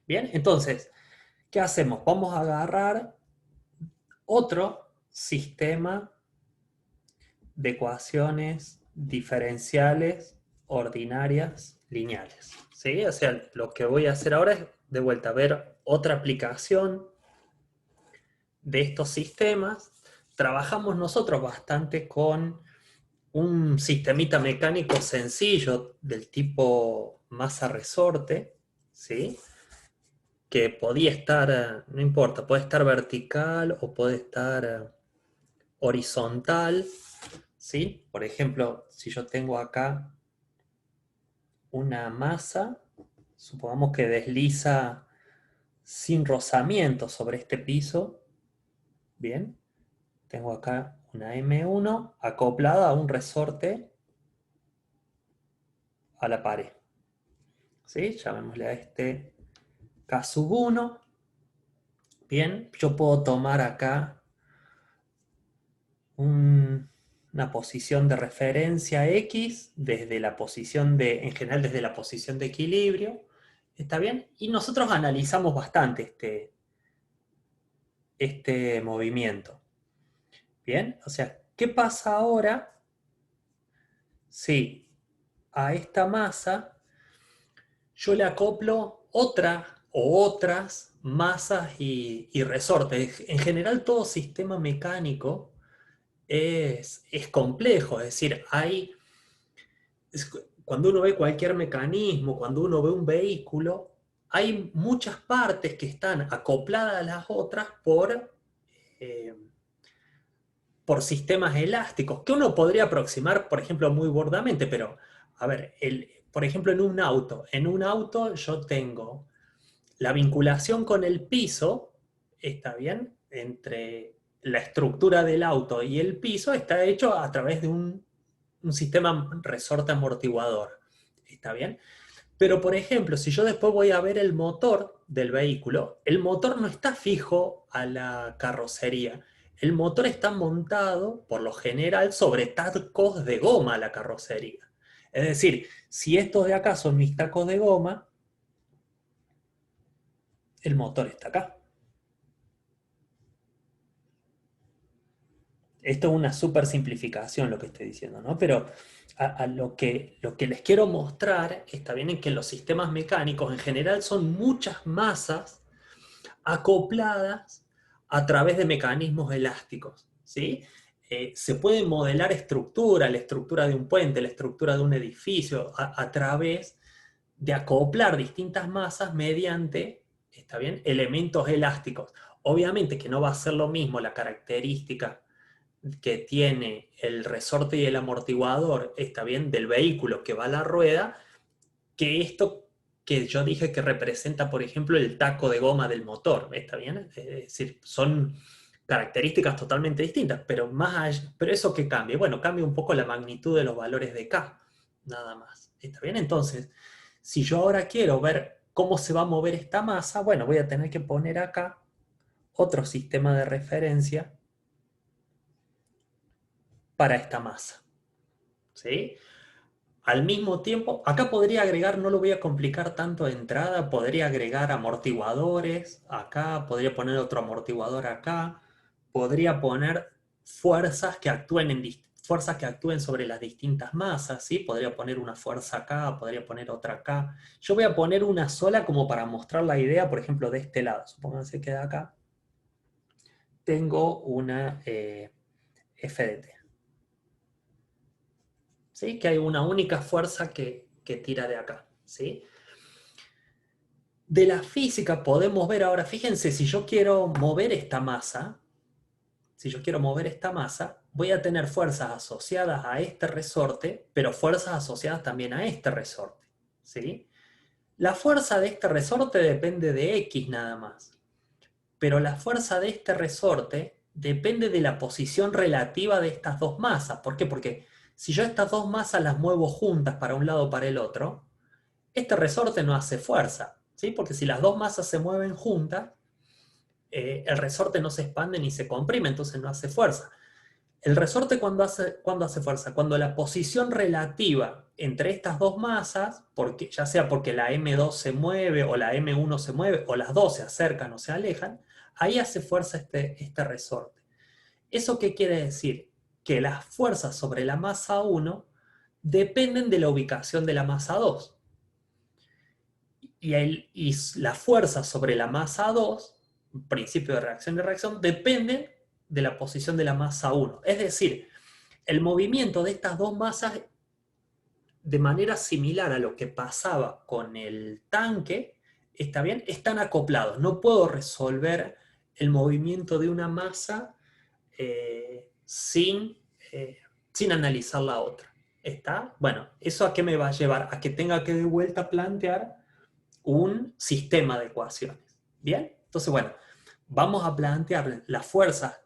Bien, entonces, ¿qué hacemos? Vamos a agarrar otro sistema de ecuaciones diferenciales ordinarias lineales. ¿Sí? O sea, lo que voy a hacer ahora es de vuelta a ver otra aplicación de estos sistemas. Trabajamos nosotros bastante con un sistemita mecánico sencillo del tipo masa-resorte, ¿sí? Que podía estar, no importa, puede estar vertical o puede estar horizontal, ¿sí? Por ejemplo, si yo tengo acá una masa, supongamos que desliza sin rozamiento sobre este piso, bien, tengo acá una M1 acoplada a un resorte a la pared, ¿sí? Llamémosle a este K1. Bien, yo puedo tomar acá una posición de referencia X desde la posición en general desde la posición de equilibrio, ¿está bien? Y nosotros analizamos bastante este movimiento, ¿bien? O sea, ¿qué pasa ahora si a esta masa yo le acoplo otra o otras masas y resortes? En general todo sistema mecánico es complejo, es decir, cuando uno ve cualquier mecanismo, cuando uno ve un vehículo, hay muchas partes que están acopladas a las otras eh, por sistemas elásticos, que uno podría aproximar, por ejemplo, muy burdamente, pero, a ver, por ejemplo, en un auto yo tengo la vinculación con el piso, ¿está bien? Entre la estructura del auto y el piso está hecho a través de un sistema resorte amortiguador, ¿está bien? Pero, por ejemplo, si yo después voy a ver el motor del vehículo, el motor no está fijo a la carrocería. El motor está montado, por lo general, sobre tacos de goma a la carrocería. Es decir, si estos de acá son mis tacos de goma, el motor está acá. Esto es una súper simplificación lo que estoy diciendo, ¿no? Pero a lo que les quiero mostrar está bien en que los sistemas mecánicos en general son muchas masas acopladas a través de mecanismos elásticos, ¿sí? Se puede modelar la estructura de un puente, la estructura de un edificio, a través de acoplar distintas masas mediante, ¿está bien?, elementos elásticos. Obviamente que no va a ser lo mismo la característica que tiene el resorte y el amortiguador, está bien, del vehículo que va a la rueda, que esto que yo dije que representa, por ejemplo, el taco de goma del motor, ¿está bien? Es decir, son características totalmente distintas, pero más allá, pero eso que cambia, bueno, cambia un poco la magnitud de los valores de K, nada más, ¿está bien? Entonces, si yo ahora quiero ver cómo se va a mover esta masa, bueno, voy a tener que poner acá otro sistema de referencia para esta masa, ¿sí? Al mismo tiempo, acá podría agregar, no lo voy a complicar tanto de entrada, podría agregar amortiguadores acá, podría poner otro amortiguador acá, podría poner fuerzas que actúen sobre las distintas masas, ¿sí? Podría poner una fuerza acá, podría poner otra acá. Yo voy a poner una sola como para mostrar la idea, por ejemplo, de este lado. Supónganse que de acá tengo una FDT. ¿Sí? Que hay una única fuerza que tira de acá, ¿sí? De la física podemos ver ahora, fíjense, si yo quiero mover esta masa, voy a tener fuerzas asociadas a este resorte, pero fuerzas asociadas también a este resorte, ¿sí? La fuerza de este resorte depende de X nada más, pero la fuerza de este resorte depende de la posición relativa de estas dos masas. ¿Por qué? Porque si yo estas dos masas las muevo juntas para un lado o para el otro, este resorte no hace fuerza, ¿sí? Porque si las dos masas se mueven juntas, el resorte no se expande ni se comprime, entonces no hace fuerza. El resorte cuando hace fuerza, cuando la posición relativa entre estas dos masas, porque, ya sea porque la M2 se mueve o la M1 se mueve o las dos se acercan o se alejan, ahí hace fuerza este resorte. ¿Eso qué quiere decir? Que las fuerzas sobre la masa 1 dependen de la ubicación de la masa 2. Y la fuerza sobre la masa 2, principio de reacción y reacción, dependen de la posición de la masa 1. Es decir, el movimiento de estas dos masas, de manera similar a lo que pasaba con el tanque, ¿está bien? Están acoplados. No puedo resolver el movimiento de una masa sin, sin analizar la otra. ¿Está? Bueno, ¿eso a qué me va a llevar? A que tenga que de vuelta plantear un sistema de ecuaciones. ¿Bien? Entonces, bueno, vamos a plantear las fuerzas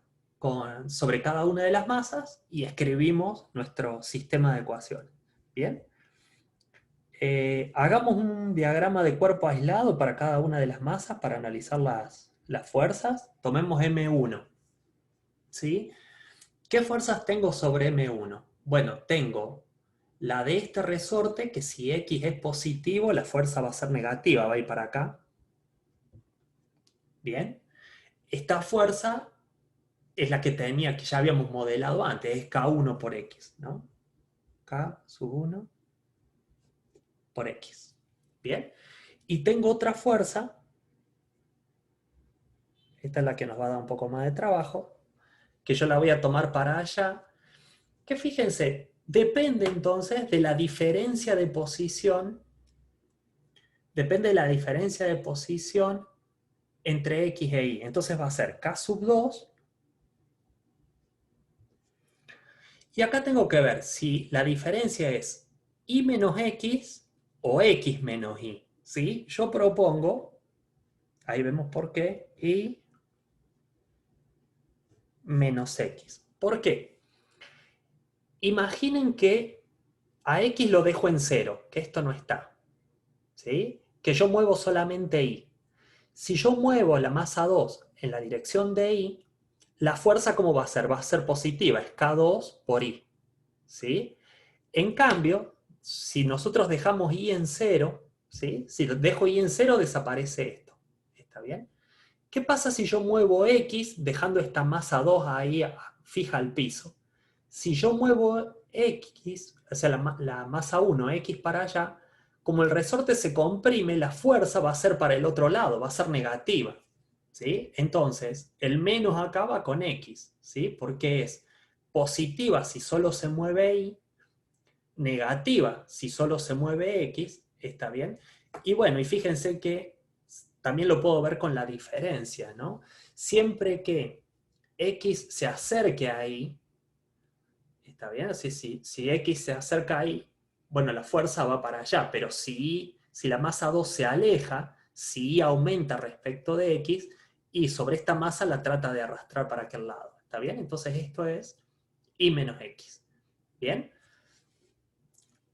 sobre cada una de las masas y escribimos nuestro sistema de ecuaciones. ¿Bien? Hagamos un diagrama de cuerpo aislado para cada una de las masas para analizar las fuerzas. Tomemos M1. ¿Sí? ¿Qué fuerzas tengo sobre M1? Bueno, tengo la de este resorte, que si X es positivo, la fuerza va a ser negativa, va a ir para acá. Bien. Esta fuerza es la que tenía, que ya habíamos modelado antes, es K1 por X, ¿no? K sub 1 por X. Bien. Y tengo otra fuerza, esta es la que nos va a dar un poco más de trabajo, que yo la voy a tomar para allá, que fíjense, depende entonces de la diferencia de posición, depende de la diferencia de posición entre X e Y. Entonces va a ser K sub 2. Y acá tengo que ver si la diferencia es Y menos X o X menos Y. ¿Sí? Yo propongo, ahí vemos por qué, Y menos X. ¿Por qué? Imaginen que a X lo dejo en cero, que esto no está. ¿Sí? Que yo muevo solamente Y. Si yo muevo la masa 2 en la dirección de Y, la fuerza ¿cómo va a ser? Va a ser positiva, es K2 por Y. ¿Sí? En cambio, si nosotros dejamos Y en cero, ¿sí? Si dejo Y en cero, desaparece esto. ¿Está bien? ¿Qué pasa si yo muevo X dejando esta masa 2 ahí fija al piso? Si yo muevo X, o sea, la masa 1, X para allá, como el resorte se comprime, la fuerza va a ser para el otro lado, va a ser negativa. ¿Sí? Entonces, el menos acá va con X, ¿sí? Porque es positiva si solo se mueve Y, negativa si solo se mueve X, ¿está bien? Y bueno, y fíjense que también lo puedo ver con la diferencia, ¿no? Siempre que X se acerque a Y, ¿está bien? Si X se acerca a Y, bueno, la fuerza va para allá, pero si la masa 2 se aleja, si Y aumenta respecto de X, y sobre esta masa la trata de arrastrar para aquel lado, ¿está bien? Entonces esto es Y menos X, ¿bien?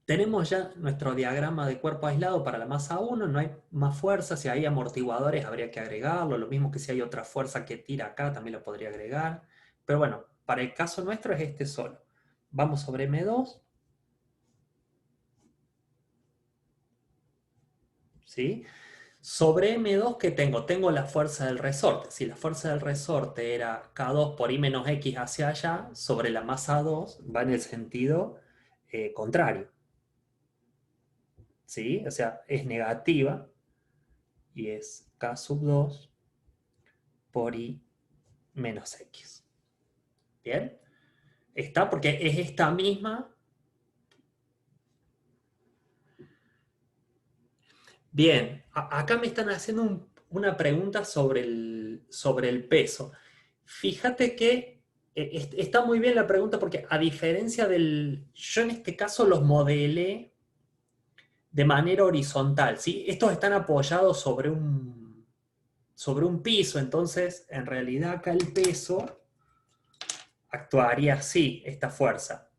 Tenemos ya nuestro diagrama de cuerpo aislado para la masa 1, no hay más fuerza, si hay amortiguadores habría que agregarlo, lo mismo que si hay otra fuerza que tira acá también lo podría agregar, pero bueno, para el caso nuestro es este solo. Vamos sobre M2, ¿sí? Sobre M2, ¿qué tengo? Tengo la fuerza del resorte. Si la fuerza del resorte era K2 por I menos X hacia allá, sobre la masa 2 va en el sentido contrario. ¿Sí? O sea, es negativa y es K sub 2 por I menos X. ¿Bien? Está porque es esta misma. Bien, acá me están haciendo una pregunta sobre el peso. Fíjate que está muy bien la pregunta porque a diferencia yo en este caso los modelé de manera horizontal, ¿sí? Estos están apoyados sobre un piso, entonces en realidad acá el peso actuaría así, esta fuerza.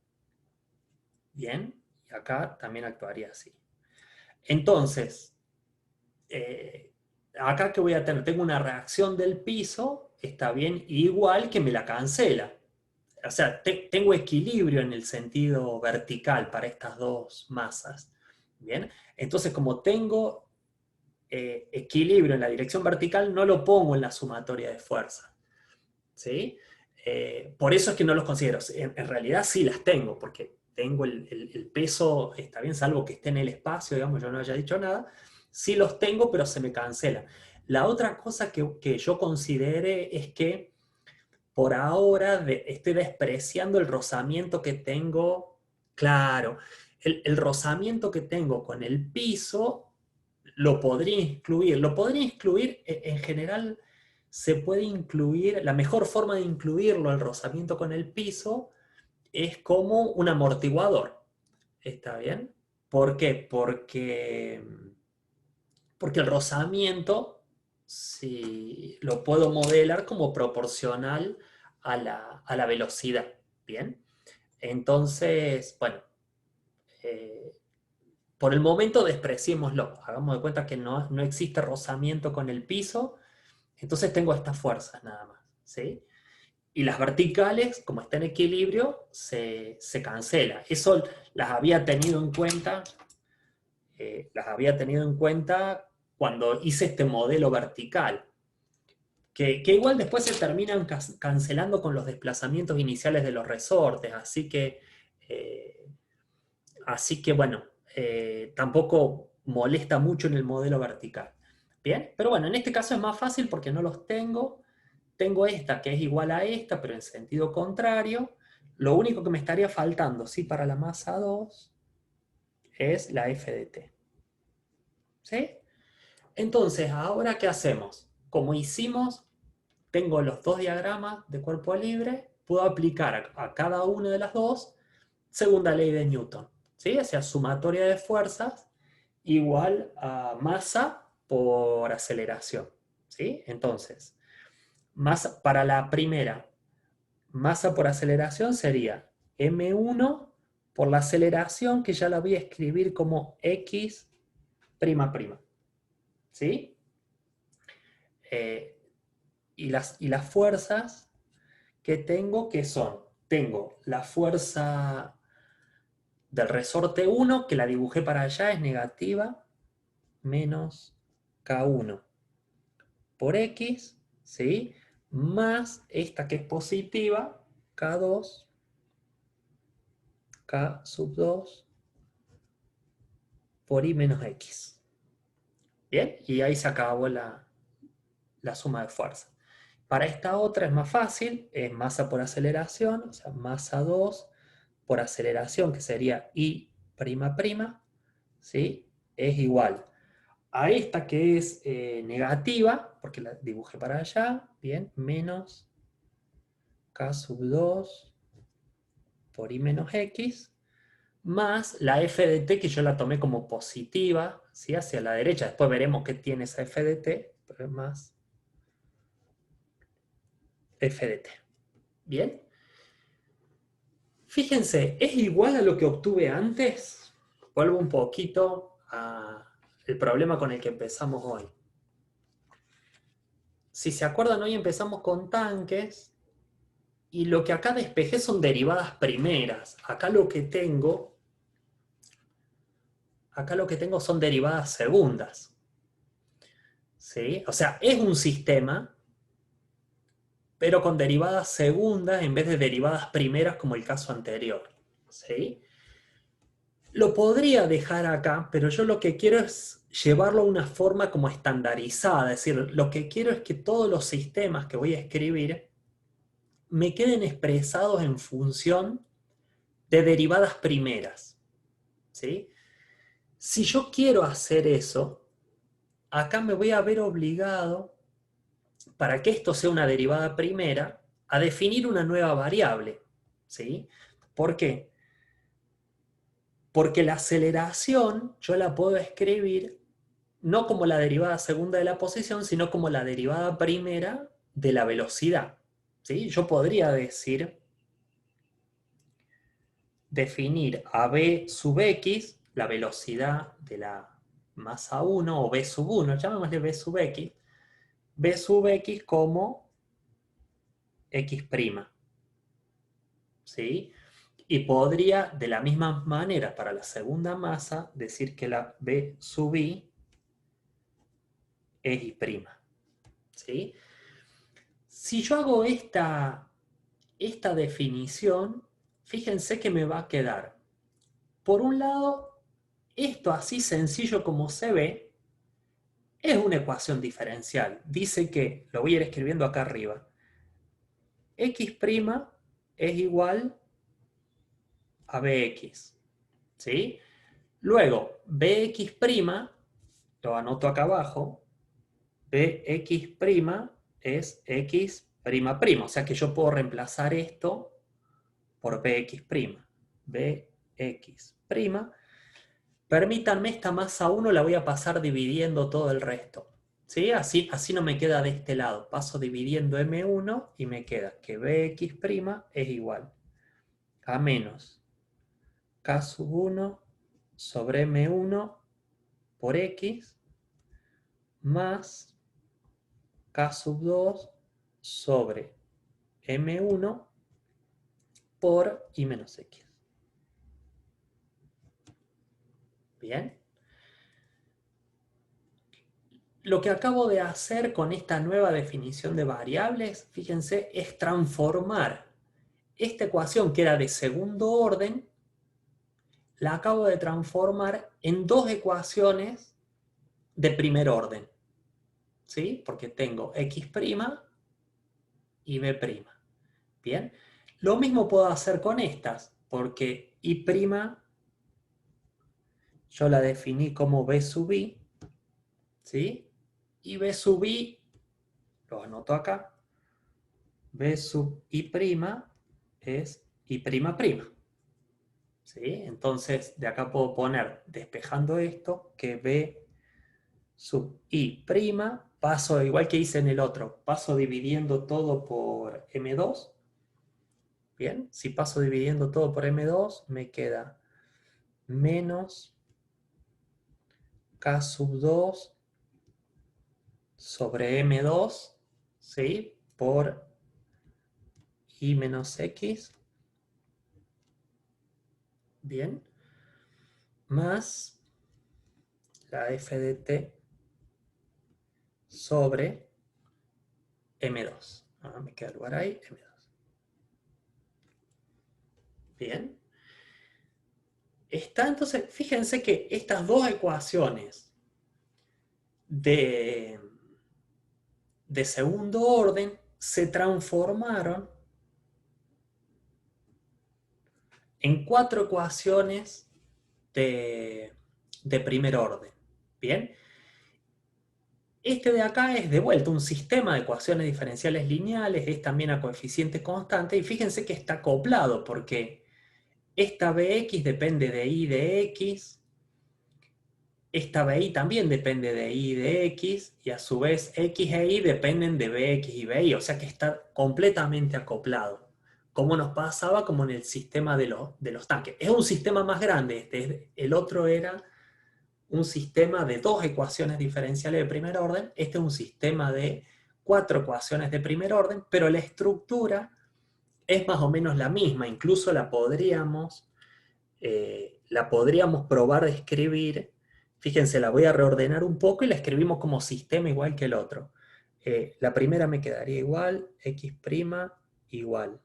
Bien, y acá también actuaría así. Entonces, acá que voy a tener, tengo una reacción del piso, está bien, igual que me la cancela. o sea, tengo equilibrio en el sentido vertical para estas dos masas. ¿Bien? Entonces, como tengo equilibrio en la dirección vertical, no lo pongo en la sumatoria de fuerza. ¿Sí? Por eso es que no los considero. En realidad sí las tengo, porque tengo el peso, está bien, salvo que esté en el espacio, digamos, yo no haya dicho nada, sí los tengo, pero se me cancela. La otra cosa que yo considere es que por ahora estoy despreciando el rozamiento que tengo, claro, el rozamiento que tengo con el piso lo podría incluir en general, se puede incluir, la mejor forma de incluirlo, el rozamiento con el piso, es como un amortiguador, ¿está bien? ¿Por qué? Porque el rozamiento, si lo puedo modelar como proporcional a la velocidad, ¿bien? Entonces, bueno, eh, por el momento despreciémoslo, hagamos de cuenta que no existe rozamiento con el piso, entonces tengo estas fuerzas nada más, ¿sí? Y las verticales, como está en equilibrio, se cancela. Eso las había tenido en cuenta cuando hice este modelo vertical, que igual después se terminan cancelando con los desplazamientos iniciales de los resortes, eh, así que bueno, tampoco molesta mucho en el modelo vertical. Bien, pero bueno, en este caso es más fácil porque no los tengo. Tengo esta que es igual a esta, pero en sentido contrario. Lo único que me estaría faltando, sí, para la masa 2 es la f de t. ¿Sí? Entonces, ¿ahora qué hacemos? Como hicimos, tengo los dos diagramas de cuerpo libre, puedo aplicar a cada una de las dos segunda ley de Newton. ¿Sí? O sea, sumatoria de fuerzas igual a masa por aceleración. ¿Sí? Entonces, masa, para la primera, masa por aceleración sería m1 por la aceleración, que ya la voy a escribir como x''. ¿Sí? Eh, y las fuerzas que tengo, ¿qué son? Tengo la fuerza del resorte 1, que la dibujé para allá, es negativa, menos K1 por X, ¿sí? Más esta que es positiva, K2, K sub 2 por I menos X. Bien, y ahí se acabó la suma de fuerza. Para esta otra es más fácil, es masa por aceleración, o sea, masa 2 por aceleración, que sería I'', ¿sí? Es igual a esta que es negativa, porque la dibujé para allá, bien, menos K sub 2 por I menos X, más la f de t, que yo la tomé como positiva, ¿sí? Hacia la derecha. Después veremos qué tiene esa f de t, pero es más f de t. ¿Bien? Fíjense, ¿es igual a lo que obtuve antes? Vuelvo un poquito al problema con el que empezamos hoy. Si se acuerdan, hoy empezamos con tanques y lo que acá despejé son derivadas primeras. Acá lo que tengo son derivadas segundas. ¿Sí? O sea, es un sistema, pero con derivadas segundas en vez de derivadas primeras como el caso anterior. ¿Sí? Lo podría dejar acá, pero yo lo que quiero es llevarlo a una forma como estandarizada. Es decir, lo que quiero es que todos los sistemas que voy a escribir me queden expresados en función de derivadas primeras. ¿Sí? Si yo quiero hacer eso, acá me voy a ver obligado, para que esto sea una derivada primera, a definir una nueva variable. ¿Sí? ¿Por qué? Porque la aceleración yo la puedo escribir no como la derivada segunda de la posición, sino como la derivada primera de la velocidad. ¿Sí? Yo podría definir a b sub x, la velocidad de la masa 1, o b sub 1, llamémosle b sub x como x'. ¿sí? Y podría, de la misma manera, para la segunda masa, decir que la B sub I es I', ¿sí? Si yo hago esta definición, fíjense que me va a quedar, por un lado, esto así sencillo como se ve, es una ecuación diferencial. Dice que, lo voy a ir escribiendo acá arriba, x' es igual a bx, ¿sí? Luego, bx', lo anoto acá abajo, bx' es x'', o sea que yo puedo reemplazar esto por bx'. bx'. Permítanme, esta masa 1 la voy a pasar dividiendo todo el resto. ¿Sí? Así no me queda de este lado. Paso dividiendo M1 y me queda que bx' es igual a menos k sub 1 sobre M1 por x más k sub 2 sobre M1 por I menos X. Bien. Lo que acabo de hacer con esta nueva definición de variables, fíjense, es transformar esta ecuación que era de segundo orden, la acabo de transformar en dos ecuaciones de primer orden. ¿Sí? Porque tengo x' y b'. Bien. Lo mismo puedo hacer con estas, porque y' yo la definí como b sub i, ¿sí? Y b sub i, lo anoto acá, b sub i' es i'. ¿Sí? Entonces, de acá puedo poner, despejando esto, que b sub i', paso, igual que hice en el otro, paso dividiendo todo por m2. Bien, si paso dividiendo todo por m2, me queda menos k sub 2 sobre m2, ¿sí? Por i menos x, bien, más la f de t sobre m2. Me queda el lugar ahí, m2. Bien. Está entonces, fíjense que estas dos ecuaciones de, de segundo orden se transformaron en cuatro ecuaciones de primer orden. Bien. Este de acá es de vuelta un sistema de ecuaciones diferenciales lineales, es también a coeficiente constante, y fíjense que está acoplado porque esta bx depende de y de x, esta bi también depende de y de x, y a su vez x e y dependen de bx y bi, o sea que está completamente acoplado, como nos pasaba como en el sistema de los tanques. Es un sistema más grande, el otro era un sistema de dos ecuaciones diferenciales de primer orden, este es un sistema de cuatro ecuaciones de primer orden, pero la estructura es más o menos la misma, incluso la podríamos probar de escribir. Fíjense, la voy a reordenar un poco y la escribimos como sistema igual que el otro. La primera me quedaría igual, x' igual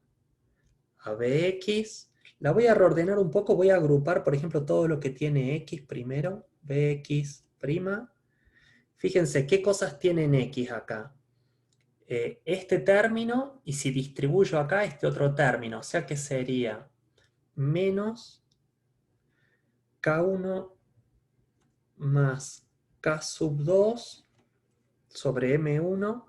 a bx. La voy a reordenar un poco, voy a agrupar, por ejemplo, todo lo que tiene x primero, bx'. Fíjense qué cosas tienen x acá. Este término, y si distribuyo acá, este otro término, o sea que sería menos k1 más k sub 2 sobre m1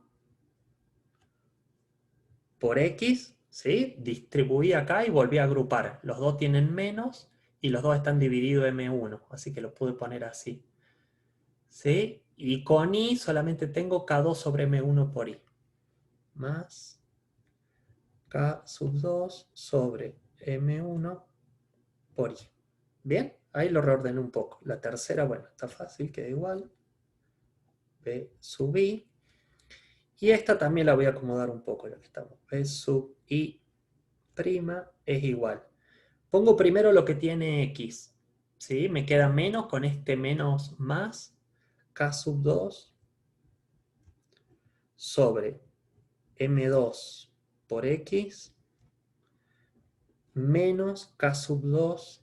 por x, ¿sí? Distribuí acá y volví a agrupar. Los dos tienen menos y los dos están divididos m1, así que lo pude poner así. ¿Sí? Y con i solamente tengo k2 sobre m1 por i. Más k sub 2 sobre m1 por i. Bien, ahí lo reordené un poco. La tercera, bueno, está fácil, queda igual. b sub i. Y esta también la voy a acomodar un poco, ya que estamos. b sub i es igual. Pongo primero lo que tiene x, ¿sí? Me queda menos con este menos más k sub 2 sobre m2 por x menos k sub 2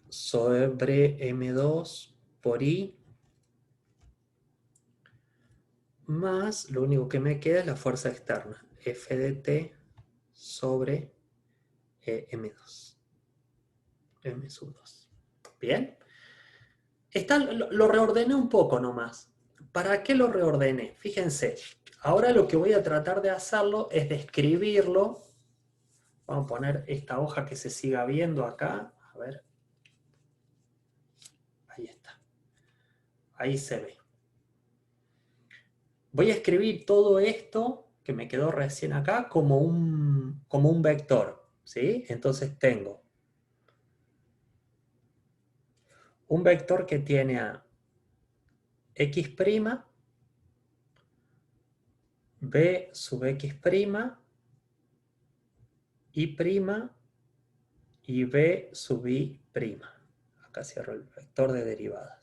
sobre m2 por i más, lo único que me queda es la fuerza externa, f de t sobre m2, m sub 2. ¿Bien? Lo reordené un poco nomás. ¿Para qué lo reordené? Fíjense, ahora lo que voy a tratar de hacerlo es describirlo. Vamos a poner esta hoja que se siga viendo acá. A ver. Ahí está. Ahí se ve. Voy a escribir todo esto que me quedó recién acá como un vector, ¿sí? Entonces tengo un vector que tiene a x', b sub x', y' y b sub i'. Acá cierro el vector de derivadas.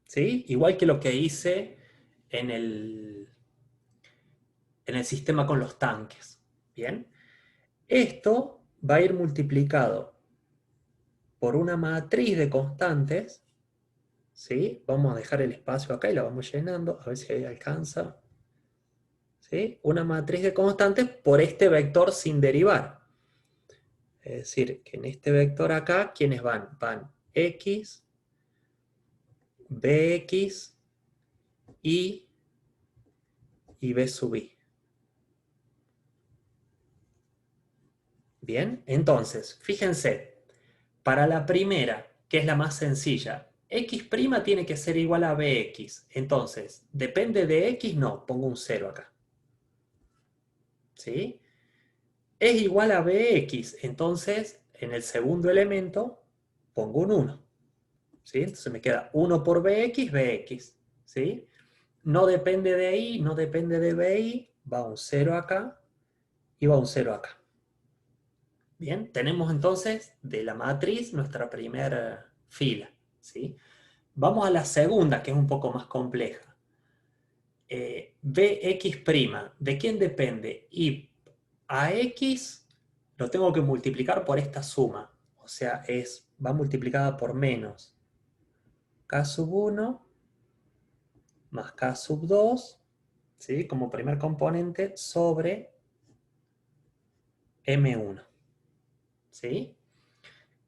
¿Sí? Igual que lo que hice en el sistema con los tanques. ¿Bien? Esto va a ir multiplicado por una matriz de constantes. ¿Sí? Vamos a dejar el espacio acá y la vamos llenando, a ver si ahí alcanza. ¿Sí? Una matriz de constantes por este vector sin derivar. Es decir, que en este vector acá, ¿quiénes van? Van x, bx, y b sub i. Bien, entonces, fíjense, para la primera, que es la más sencilla, x' tiene que ser igual a bx. Entonces, ¿depende de x? No, pongo un 0 acá. ¿Sí? Es igual a bx, entonces, en el segundo elemento, pongo un 1. ¿Sí? Entonces me queda 1 por bx. ¿Sí? No depende de i, no depende de bi, va un 0 acá y va un 0 acá. Bien, tenemos entonces de la matriz nuestra primera fila. ¿Sí? Vamos a la segunda, que es un poco más compleja. Bx', ¿de quién depende? Y a x lo tengo que multiplicar por esta suma. O sea, va multiplicada por menos k sub 1 más k sub 2, ¿sí? Como primer componente, sobre m1. ¿Sí?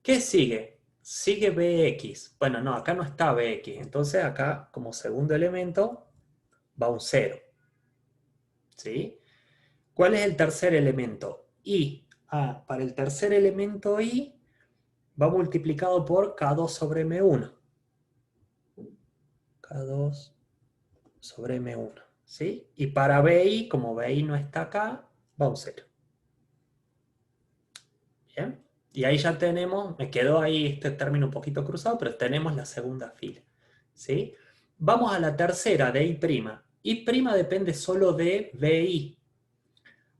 ¿Qué sigue? Sigue bx. Bueno, no, acá no está bx. Entonces acá, como segundo elemento, va un 0. ¿Sí? ¿Cuál es el tercer elemento? I. Para el tercer elemento I va multiplicado por K2 sobre M1. K2 sobre M1. ¿Sí? Y para BI, como BI no está acá, va un 0. ¿Bien? Y ahí ya tenemos, me quedó ahí este término un poquito cruzado, pero tenemos la segunda fila. ¿Sí? Vamos a la tercera de I'. I' depende solo de BI.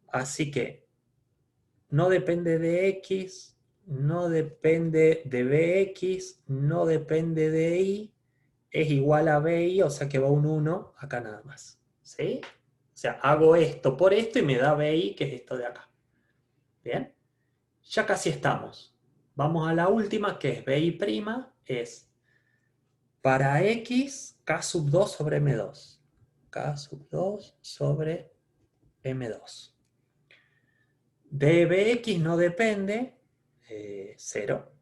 Así que no depende de X, no depende de Bx, no depende de Y, es igual a BI, o sea que va un 1 acá nada más. ¿Sí? O sea, hago esto por esto y me da BI, que es esto de acá. ¿Bien? Ya casi estamos. Vamos a la última, que es BI', es para X, K sub 2 sobre M2. K sub 2 sobre M2. De Bx no depende, 0.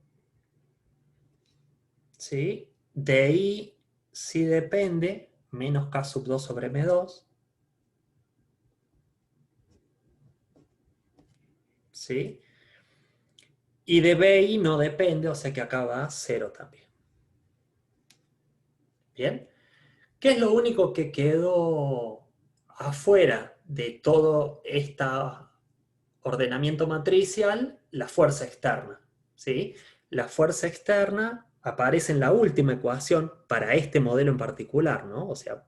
¿Sí? De I sí depende, menos K sub 2 sobre M2. ¿Sí? Y de BI no depende, o sea que acá va 0 también. ¿Bien? ¿Qué es lo único que quedó afuera de todo este ordenamiento matricial? La fuerza externa. ¿Sí? La fuerza externa aparece en la última ecuación para este modelo en particular, ¿no? O sea,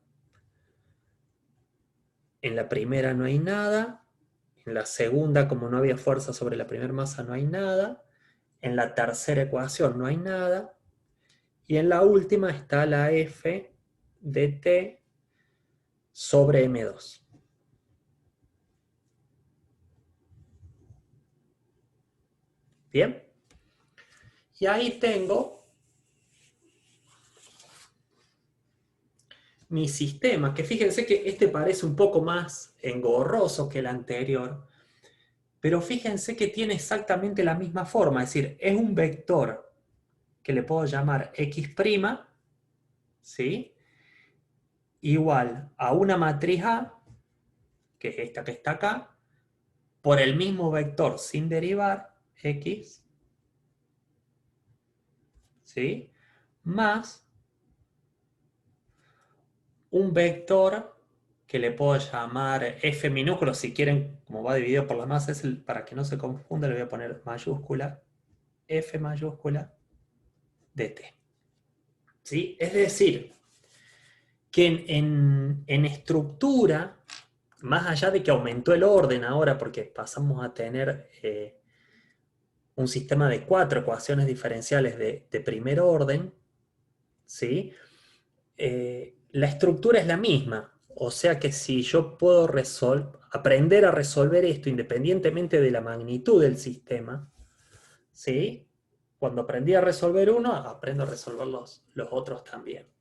En la primera no hay nada. En la segunda, como no había fuerza sobre la primera masa, no hay nada. En la tercera ecuación no hay nada. Y en la última está la F de T sobre M2. ¿Bien? Y ahí tengo mi sistema, que fíjense que este parece un poco más engorroso que el anterior, pero fíjense que tiene exactamente la misma forma, es decir, es un vector que le puedo llamar X', ¿sí? Igual a una matriz A, que es esta que está acá, por el mismo vector sin derivar, X, ¿sí? Más un vector que le puedo llamar F minúsculo, si quieren, como va dividido por la masa, para que no se confunda, le voy a poner mayúscula, F mayúscula de T. ¿Sí? Es decir, que en estructura, más allá de que aumentó el orden ahora, porque pasamos a tener un sistema de 4 ecuaciones diferenciales de primer orden, ¿sí? La estructura es la misma. O sea que si yo puedo aprender a resolver esto independientemente de la magnitud del sistema, ¿sí? Cuando aprendí a resolver uno, aprendo a resolver los otros también.